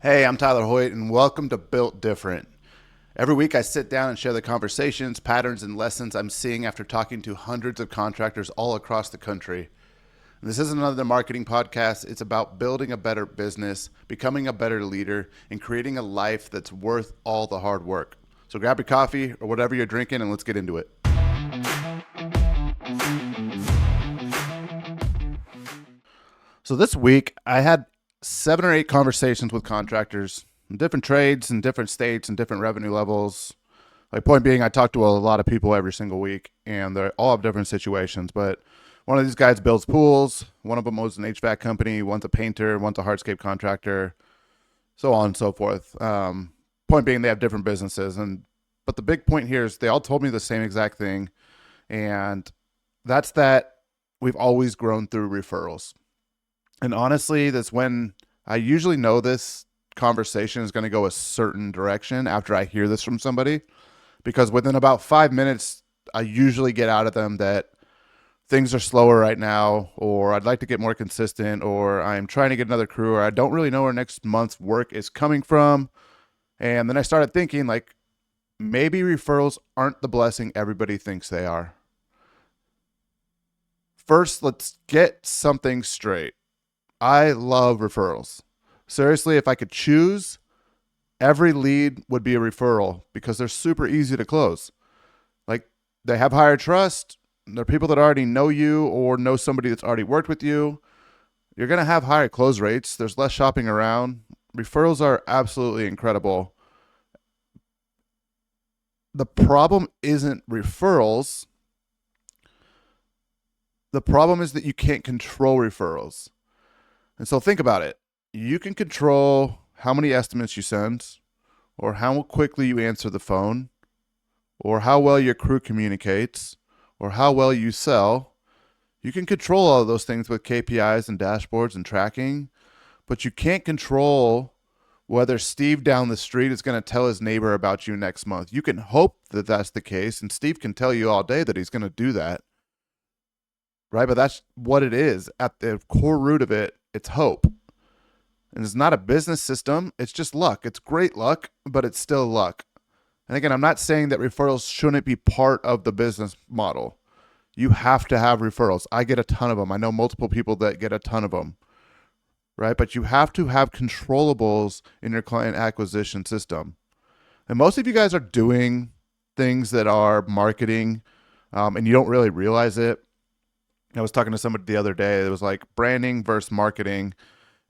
Hey, I'm Tyler Hoyt, and welcome to Built Different. Every week, I sit down and share the conversations, patterns, and lessons I'm seeing after talking to hundreds of contractors all across the country. And this isn't another marketing podcast. It's about building a better business, becoming a better leader, and creating a life that's worth all the hard work. So grab your coffee or whatever you're drinking, and let's get into it. So this week, I had 7 or 8 conversations with contractors in different trades and different states and different revenue levels. Like, point being, I talk to a lot of people every single week, and they all have different situations. But one of these guys builds pools. One of them owns an HVAC company. One's a painter. One's a hardscape contractor. So on and so forth. Point being, they have different businesses, and but the big point here is they all told me the same exact thing, and that's that we've always grown through referrals. And honestly, that's when I usually know this conversation is going to go a certain direction after I hear this from somebody, because within about 5 minutes, I usually get out of them that things are slower right now, or I'd like to get more consistent, or I'm trying to get another crew, or I don't really know where next month's work is coming from. And then I started thinking, like, maybe referrals aren't the blessing everybody thinks they are. First, let's get something straight. I love referrals. Seriously, if I could choose, every lead would be a referral because they're super easy to close. Like, they have higher trust. They're people that already know you or know somebody that's already worked with you. You're going to have higher close rates. There's less shopping around. Referrals are absolutely incredible. The problem isn't referrals. The problem is that you can't control referrals. And so think about it. You can control how many estimates you send, or how quickly you answer the phone, or how well your crew communicates, or how well you sell. You can control all of those things with KPIs and dashboards and tracking, but you can't control whether Steve down the street is going to tell his neighbor about you next month. You can hope that that's the case, and Steve can tell you all day that he's going to do that, right? But that's what it is. At the core root of it, it's hope. And it's not a business system. It's just luck. It's great luck, but it's still luck. And again, I'm not saying that referrals shouldn't be part of the business model. You have to have referrals. I get a ton of them. I know multiple people that get a ton of them, right? But you have to have controllables in your client acquisition system. And most of you guys are doing things that are marketing, and you don't really realize it. I was talking to somebody the other day. It was like branding versus marketing,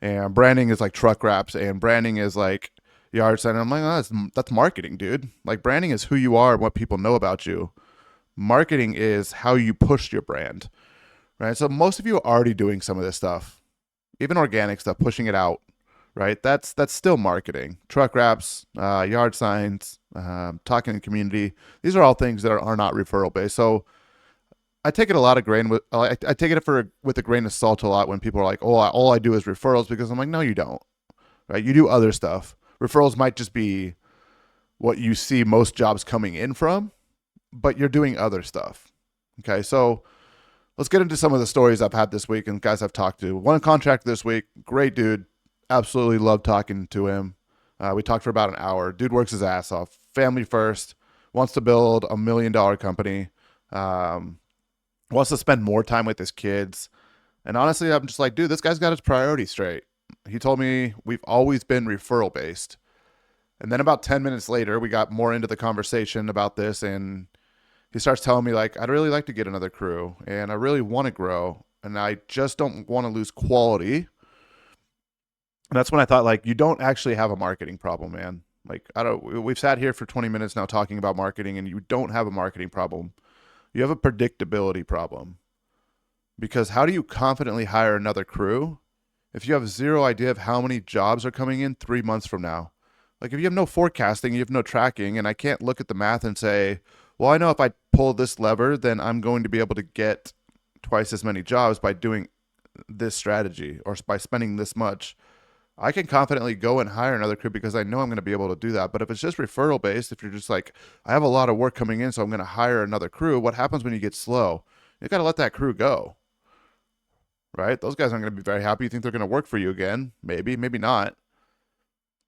and branding is like truck wraps, and branding is like yard sign. I'm like, oh, that's marketing, dude. Like, branding is who you are and what people know about you. Marketing is how you push your brand, right? So most of you are already doing some of this stuff, even organic stuff, pushing it out, right? That's still marketing. Truck wraps, yard signs, talking in the community. These are all things that are not referral based. So I take it a lot of grain with I take it with a grain of salt a lot when people are like, "Oh, all I do is referrals," because I'm like, "No, you don't." Right? You do other stuff. Referrals might just be what you see most jobs coming in from, but you're doing other stuff. Okay, so let's get into some of the stories I've had this week and guys I've talked to. One contractor this week, great dude, absolutely love talking to him. We talked for about an hour. Dude works his ass off, family first, wants to build $1 million company. Wants to spend more time with his kids. And honestly, I'm just like, dude, this guy's got his priorities straight. He told me we've always been referral based. And then about 10 minutes later, we got more into the conversation about this. And he starts telling me, like, I'd really like to get another crew and I really want to grow. And I just don't want to lose quality. And that's when I thought, like, you don't actually have a marketing problem, man. Like, we've sat here for 20 minutes now talking about marketing, and you don't have a marketing problem. You have a predictability problem, because how do you confidently hire another crew if you have zero idea of how many jobs are coming in 3 months from now? Like, if you have no forecasting, you have no tracking, and I can't look at the math and say, well, I know if I pull this lever, then I'm going to be able to get twice as many jobs by doing this strategy or by spending this much. I can confidently go and hire another crew because I know I'm going to be able to do that. But if it's just referral based, if you're just like, I have a lot of work coming in, so I'm going to hire another crew, what happens when you get slow? You got to let that crew go, right? Those guys aren't going to be very happy. You think they're going to work for you again? Maybe, maybe not.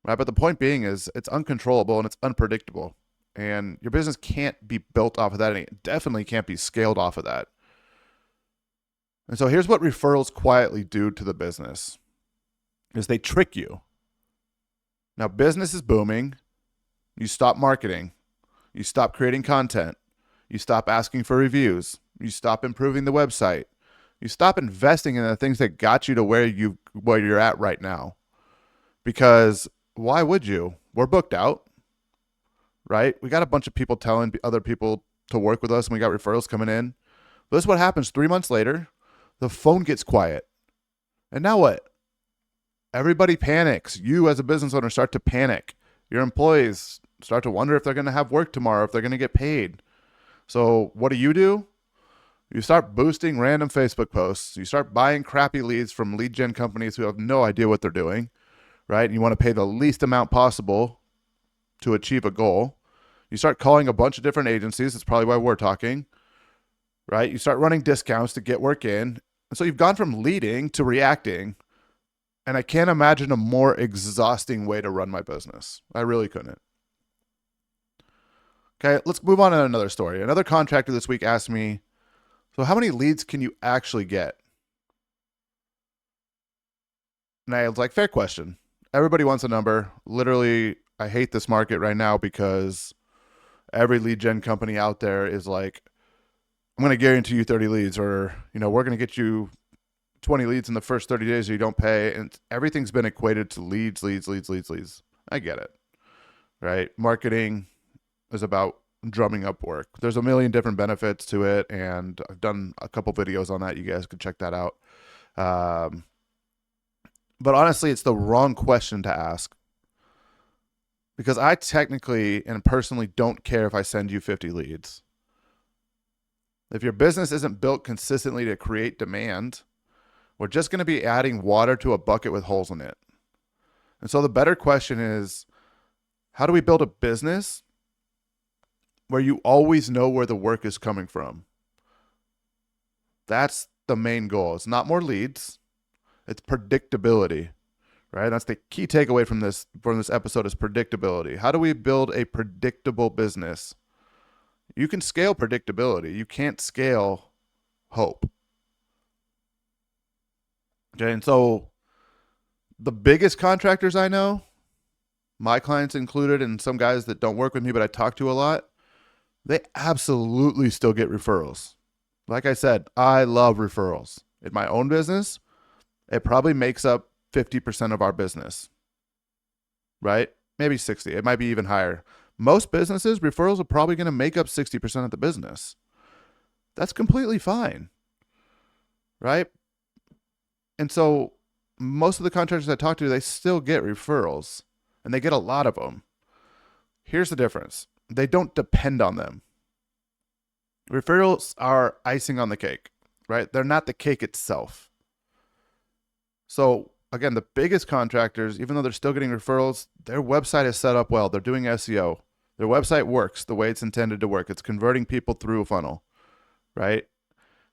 right? But the point being is it's uncontrollable and it's unpredictable. And your business can't be built off of that. And it definitely can't be scaled off of that. And so here's what referrals quietly do to the business is they trick you. Now business is booming. You stop marketing. You stop creating content. You stop asking for reviews. You stop improving the website. You stop investing in the things that got you to where you're at right now. Because why would you? We're booked out, right? We got a bunch of people telling other people to work with us and we got referrals coming in. But this is what happens 3 months later. The phone gets quiet. And now what? Everybody panics. You as a business owner start to panic. Your employees start to wonder if they're going to have work tomorrow, if they're going to get paid. So what do? You start boosting random Facebook posts. You start buying crappy leads from lead gen companies who have no idea what they're doing, right? And you want to pay the least amount possible to achieve a goal. You start calling a bunch of different agencies. That's probably why we're talking, right? You start running discounts to get work in. And so you've gone from leading to reacting. And I can't imagine a more exhausting way to run my business. I really couldn't. Okay, let's move on to another story. Another contractor this week asked me, so how many leads can you actually get? And I was like, fair question. Everybody wants a number. Literally, I hate this market right now because every lead gen company out there is like, I'm going to guarantee you 30 leads, or, we're going to get you 20 leads in the first 30 days or you don't pay. And everything's been equated to leads. I get it, right? Marketing is about drumming up work. There's a million different benefits to it, and I've done a couple videos on that. You guys can check that out. But honestly, it's the wrong question to ask, because I technically and personally don't care if I send you 50 leads. If your business isn't built consistently to create demand, we're just going to be adding water to a bucket with holes in it. And so the better question is, how do we build a business where you always know where the work is coming from? That's the main goal. It's not more leads. It's predictability, right? That's the key takeaway from this episode is predictability. How do we build a predictable business? You can scale predictability. You can't scale hope. Okay, and so the biggest contractors I know, my clients included, and some guys that don't work with me but I talk to a lot, they absolutely still get referrals. Like I said, I love referrals. In my own business, it probably makes up 50% of our business, right? Maybe 60. It might be even higher. Most businesses, referrals are probably going to make up 60% of the business. That's completely fine, right? And so most of the contractors I talk to, they still get referrals, and they get a lot of them. Here's the difference. They don't depend on them. Referrals are icing on the cake, right? They're not the cake itself. So again, the biggest contractors, even though they're still getting referrals, their website is set up well. They're doing SEO. Their website works the way it's intended to work. It's converting people through a funnel, right?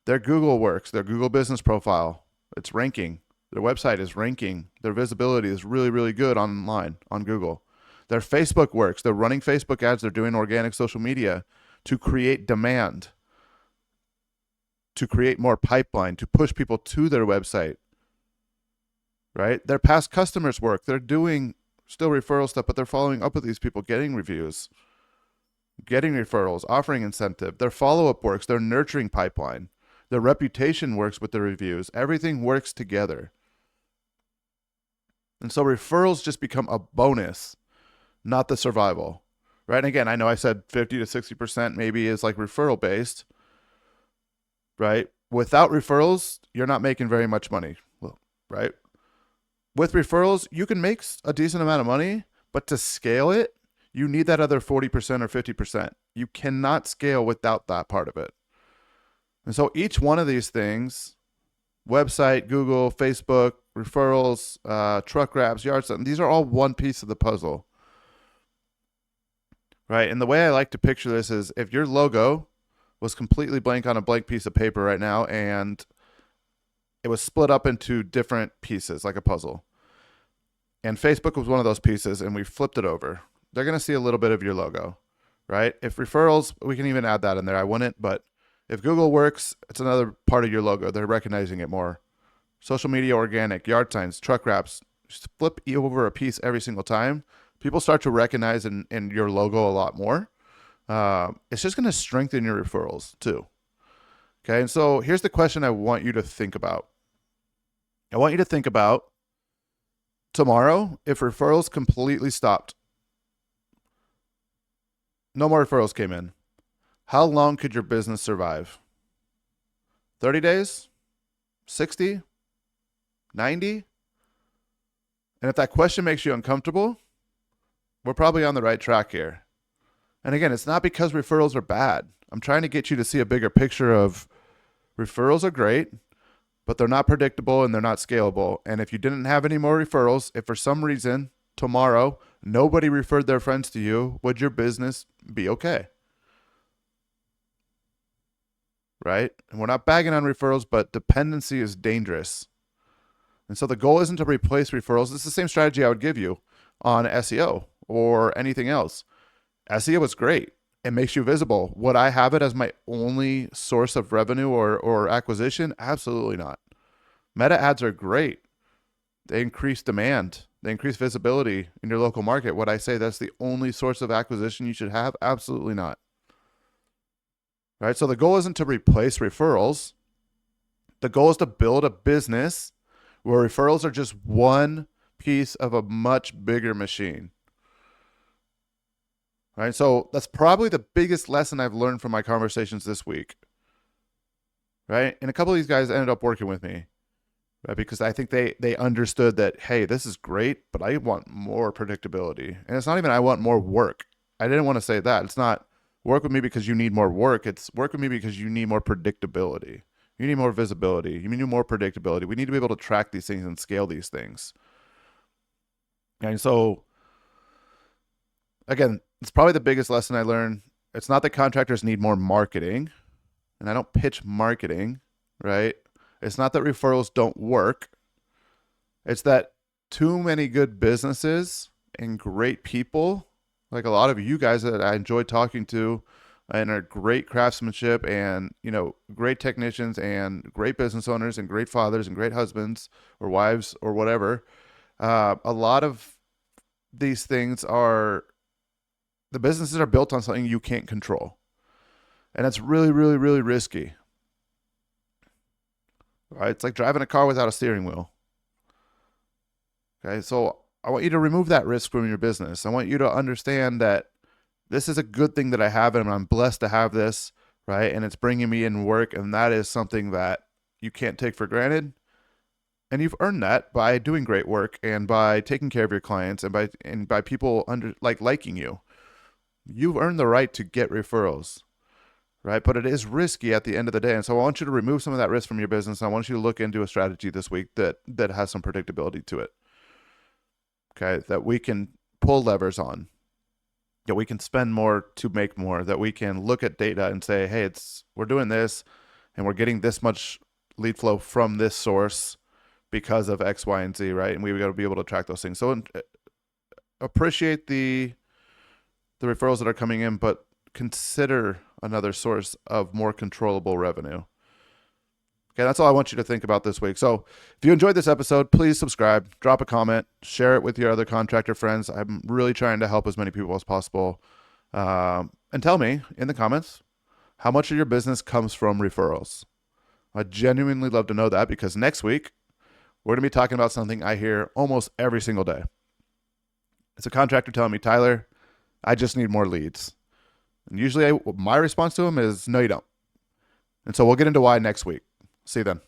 Their Google works. Their Google business profile, it's ranking. Their website is ranking. Their visibility is really, really good online on Google. Their Facebook works. They're running Facebook ads. They're doing organic social media to create demand, to create more pipeline, to push people to their website, right? Their past customers work. They're doing still referral stuff, but they're following up with these people, getting reviews, getting referrals, offering incentive. Their follow-up works. They're nurturing pipeline. Their reputation works with the reviews. Everything works together. And so referrals just become a bonus, not the survival, right? And again, I know I said 50 to 60% maybe is like referral based, right? Without referrals, you're not making very much money, right? With referrals, you can make a decent amount of money, but to scale it, you need that other 40% or 50%. You cannot scale without that part of it. And so each one of these things, website, Google, Facebook, referrals, truck wraps, yard sale, these are all one piece of the puzzle, right? And the way I like to picture this is if your logo was completely blank on a blank piece of paper right now and it was split up into different pieces like a puzzle. and Facebook was one of those pieces, and we flipped it over, they're going to see a little bit of your logo, right? If referrals, we can even add that in there. I wouldn't, but if Google works, it's another part of your logo. They're recognizing it more. Social media, organic, yard signs, truck wraps, just flip over a piece every single time. People start to recognize in your logo a lot more. It's just going to strengthen your referrals too. Okay, and so here's the question I want you to think about. I want you to think about tomorrow, if referrals completely stopped, no more referrals came in, how long could your business survive? 30 days? 60? 90? And if that question makes you uncomfortable, we're probably on the right track here. And again, it's not because referrals are bad. I'm trying to get you to see a bigger picture of referrals are great, but they're not predictable and they're not scalable. And if you didn't have any more referrals, if for some reason tomorrow nobody referred their friends to you, would your business be okay? Right? And we're not bagging on referrals, but dependency is dangerous. And so the goal isn't to replace referrals. It's the same strategy I would give you on SEO or anything else. SEO is great. It makes you visible. Would I have it as my only source of revenue or acquisition? Absolutely not. Meta ads are great. They increase demand. They increase visibility in your local market. Would I say that's the only source of acquisition you should have? Absolutely not. Right? So the goal isn't to replace referrals. The goal is to build a business where referrals are just one piece of a much bigger machine. Right? So that's probably the biggest lesson I've learned from my conversations this week. Right? And a couple of these guys ended up working with me, right? Because I think they understood that, hey, this is great, but I want more predictability. And it's not even I want more work. I didn't want to say that. It's not work with me because you need more work. It's work with me because you need more predictability. You need more visibility. You need more predictability. We need to be able to track these things and scale these things. And so, again, it's probably the biggest lesson I learned. It's not that contractors need more marketing, and I don't pitch marketing, right? It's not that referrals don't work. It's that too many good businesses and great people, like a lot of you guys that I enjoy talking to, and are great craftsmanship and, great technicians and great business owners and great fathers and great husbands or wives or whatever. A lot of these things the businesses are built on something you can't control. And it's really, really, really risky. Right? It's like driving a car without a steering wheel. Okay, so I want you to remove that risk from your business. I want you to understand that this is a good thing that I have, and I'm blessed to have this, right? And it's bringing me in work, and that is something that you can't take for granted. And you've earned that by doing great work and by taking care of your clients and by people liking you. You've earned the right to get referrals, right? But it is risky at the end of the day. And so I want you to remove some of that risk from your business. I want you to look into a strategy this week that has some predictability to it. Okay, that we can pull levers on. That we can spend more to make more, that we can look at data and say, hey, we're doing this and we're getting this much lead flow from this source because of X, Y, and Z, right? And we got to be able to track those things. So appreciate the referrals that are coming in, but consider another source of more controllable revenue. Okay, that's all I want you to think about this week. So if you enjoyed this episode, please subscribe, drop a comment, share it with your other contractor friends. I'm really trying to help as many people as possible. And tell me in the comments how much of your business comes from referrals. I genuinely love to know that, because next week we're going to be talking about something I hear almost every single day. It's a contractor telling me, Tyler, I just need more leads. And usually my response to them is, no, you don't. And so we'll get into why next week. See you then.